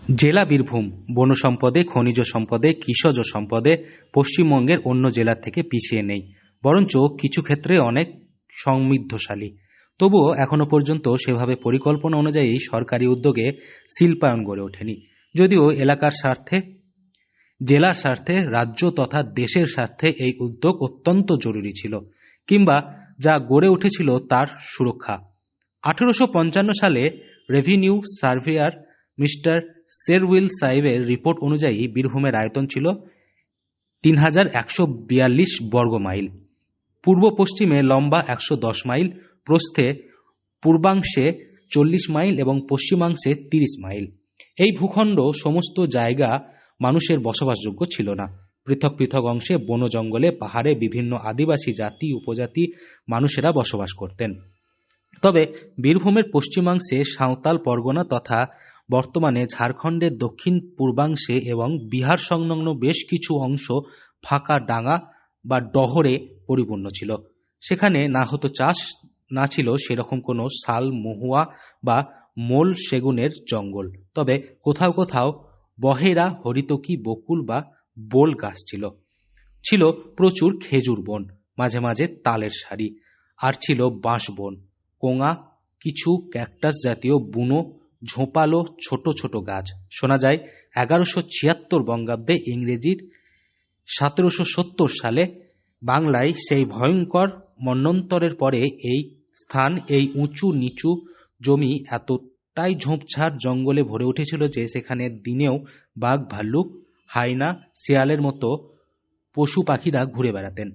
জেলা বীরভূম বন সম্পদে, খনিজ সম্পদে, কৃষিজ সম্পদে পশ্চিমবঙ্গের অন্য জেলার থেকে পিছিয়ে নেই, বরঞ্চ কিছু ক্ষেত্রে অনেক সমৃদ্ধশালী। তবুও এখনো পর্যন্ত সেভাবে পরিকল্পনা অনুযায়ী সরকারি উদ্যোগে শিল্পায়ন গড়ে ওঠেনি। যদিও এলাকার স্বার্থে, জেলার স্বার্থে, রাজ্য তথা দেশের স্বার্থে এই উদ্যোগ অত্যন্ত জরুরি ছিল, কিংবা যা গড়ে উঠেছিল তার সুরক্ষা। 1855 সালে রেভিনিউ সার্ভেয়ার মিস্টার শেরউইল সাহেবের রিপোর্ট অনুযায়ী বীরভূমের আয়তন ছিল 3142 বর্গ মাইল, পূর্ব পশ্চিমে লম্বা 110 মাইল, প্রস্থে পূর্বাংশে 40 মাইল এবং পশ্চিমাংশে 30 মাইল। এই ভূখণ্ড সমস্ত জায়গা মানুষের বসবাসযোগ্য ছিল না। পৃথক পৃথক অংশে বন জঙ্গলে, পাহাড়ে বিভিন্ন আদিবাসী জাতি উপজাতি মানুষেরা বসবাস করতেন। তবে বীরভূমের পশ্চিমাংশে সাঁওতাল পরগনা তথা বর্তমানে ঝাড়খণ্ডের দক্ষিণ পূর্বাংশে এবং বিহার সংলগ্ন বেশ কিছু অংশ ফাঁকা ডাঙা বা ডহরে পরিপূর্ণ ছিল। সেখানে না হতো চাষ, না ছিল সেরকম কোনো শাল, মহুয়া বা মোল সেগুনের জঙ্গল। তবে কোথাও কোথাও বহেরা, হরিতকি, বকুল বা বোল গাছ ছিল। ছিল প্রচুর খেজুর বন, মাঝে মাঝে তালের সারি, আর ছিল বাঁশ বন, কোঙা, কিছু ক্যাকটাস জাতীয় বুনো ঝোপালো ছোট ছোট গাছ। শোনা যায় 1176 বঙ্গাব্দে ইংরেজির 1770 সালে বাংলায় সেই ভয়ঙ্কর মন্বন্তরের পরে এই স্থান, এই উঁচু নিচু জমি এতটাই ঝোপঝাড় জঙ্গলে ভরে উঠেছিল যে সেখানে দিনেও বাঘ, ভাল্লুক, হায়না, শিয়ালের মতো পশু পাখিরা ঘুরে বেড়াতেন।